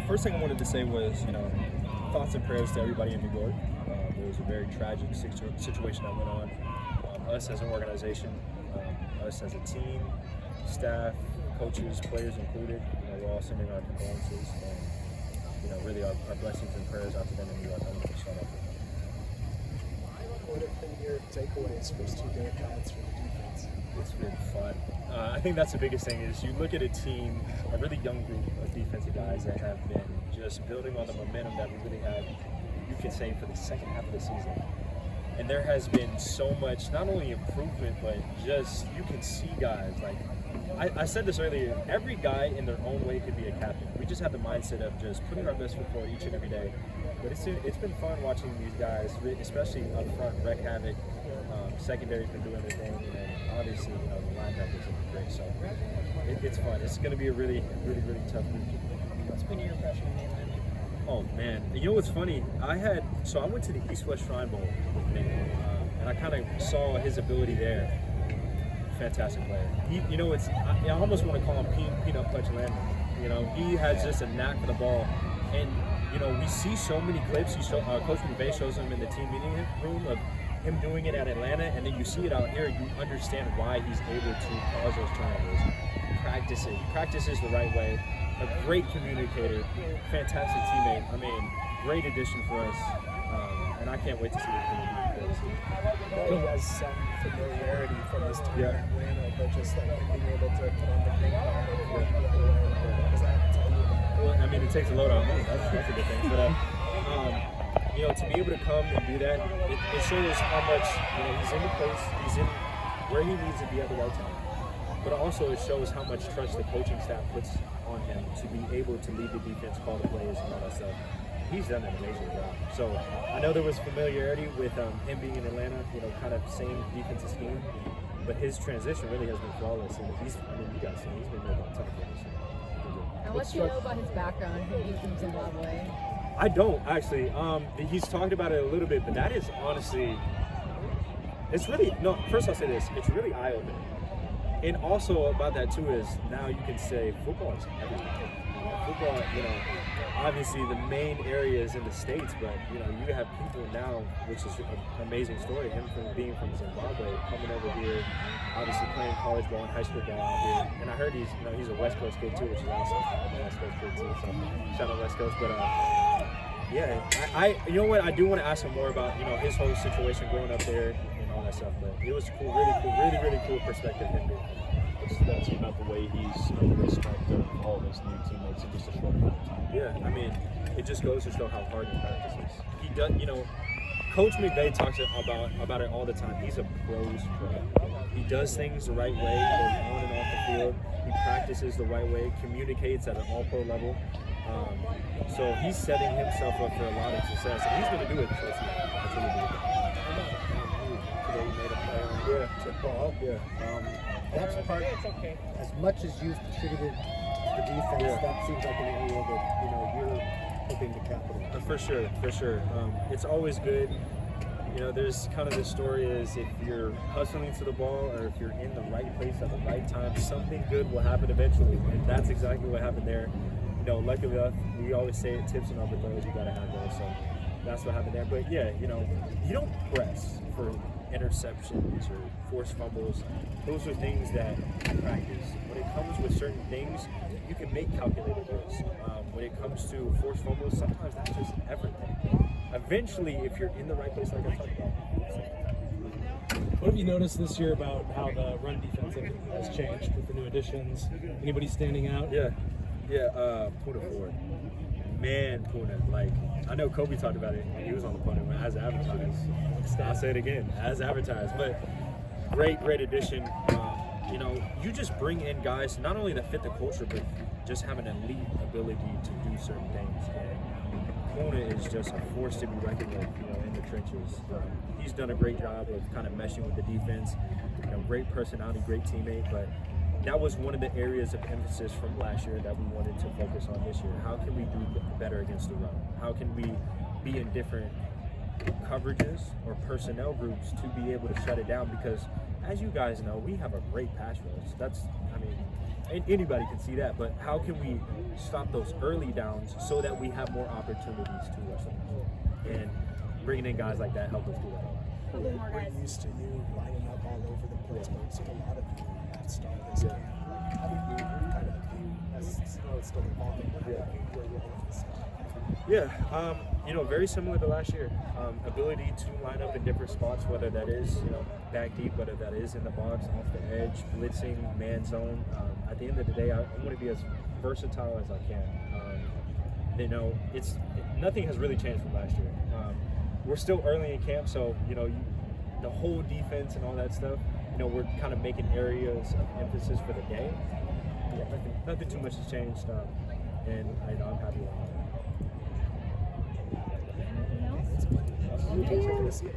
First thing I wanted to say was, thoughts and prayers to everybody in New York. There was a very tragic situation that went on. Us as an organization, us as a team, staff, coaches, players included, we're all sending our condolences and, really our blessings and prayers out to them in New York. I want to start off with that. What have been your takeaways for student guides for the defense? It's been fun. I think that's the biggest thing is you look at a team, a really young group of defensive guys that have been just building on the momentum that we really had, you could say, for the second half of the season. And there has been so much, not only improvement, but just you can see guys like, I said this earlier, every guy in their own way could be a captain. We just have the mindset of just putting our best foot forward each and every day. But it's been fun watching these guys, especially up front, wreak havoc. Secondary's been doing their thing, and then obviously, the linebackers have been great. So it's fun. It's going to be a really, really, really tough week. What's been your impression of Nate? Oh man, you know what's funny? I went to the East-West Shrine Bowl with Nate, and I kind of saw his ability there. Fantastic player. I almost want to call him Peanut Punch Landman. He has just a knack for the ball, and we see so many clips. Coach McVay shows them in the team meeting room of him doing it at Atlanta, and then you see it out here. You understand why he's able to cause those turnovers. Practices the right way. A great communicator, fantastic teammate. I mean, great addition for us, and I can't wait to see what he's going to do. He has some familiarity from his time in Atlanta, but just like him being able to put on the green card and work the other way. What does that tell you about? Well, I mean, it takes a load on me. That's a good thing. But to be able to come and do that, it shows how much he's in the place, he's in where he needs to be at the right time. But also it shows how much trust the coaching staff puts on him to be able to lead the defense, call the plays, and all that stuff. He's done an amazing job. So I know there was familiarity with him being in Atlanta, kind of same defensive scheme, but his transition really has been flawless. And you guys see, he's been there about 10 years. And what do you know about his background? He's from Zimbabwe. I don't actually. He's talked about it a little bit, but that is honestly, first I'll say this, it's really eye-opening. And also about that too is now you can say football is everything. Football, obviously the main area is in the States, but you have people now, which is an amazing story. Him being from Zimbabwe, coming over here, obviously playing college ball and high school ball out here. And I heard he's a West Coast kid too, which is awesome. I'm a West Coast kid too, so shout out West Coast. But I do want to ask him more about his whole situation growing up there. All that stuff, but it was cool, really cool perspective. What stood out to you about the way he's the respect of all of his new teammates in just a short amount of time? Yeah, I mean, it just goes to show how hard he practices. He does, Coach McVay talks about it all the time. He's a pro's pro. He does things the right way, both on and off the field. He practices the right way, communicates at an all-pro level. So he's setting himself up for a lot of success, and he's going to do it. That's what he's He made a play to ball. That's part. As much as you've contributed to the defense, that seems like an area that you're hoping to capitalize. For sure. It's always good. There's kind of this story is if you're hustling to the ball or if you're in the right place at the right time, something good will happen eventually. And that's exactly what happened there. Luckily enough, we always say it, tips and overthrows, you gotta have those. So that's what happened there. But yeah, you don't press for interceptions or forced fumbles. Those are things that you practice. When it comes with certain things, you can make calculated moves. When it comes to forced fumbles, sometimes that's just everything. Eventually, if you're in the right place, like I talked about. What have you noticed this year about how the run defense has changed with the new additions? Anybody standing out? Puna forward. Man, Puna. Like, I know Kobe talked about it when he was on the Puna as advertised. I'll say it again, as advertised. But great addition. You just bring in guys not only that fit the culture, but just have an elite ability to do certain things. Puna is just a force to be reckoned with, in the trenches. He's done a great job of kind of meshing with the defense. Great personality, great teammate, but that was one of the areas of emphasis from last year that we wanted to focus on this year. How can we do better against the run? How can we be in different coverages or personnel groups to be able to shut it down? Because as you guys know, we have a great pass rush. and anybody can see that, but how can we stop those early downs so that we have more opportunities to rush them? And bringing in guys like that help us do that. Couple more We're guys. used to you lining up all over the place, but we've seen a lot of you at start this game. How do you kind of view, as it's still evolving, but how do you view your role in this stuff? Yeah, very similar to last year. Ability to line up in different spots, whether that is, back deep, whether that is in the box, off the edge, blitzing, man zone. At the end of the day, I want to be as versatile as I can. Nothing has really changed from last year. We're still early in camp, so, the whole defense and all that stuff, we're kind of making areas of emphasis for the game. Yeah, nothing too much has changed, and I'm happy with it. Anything else? It's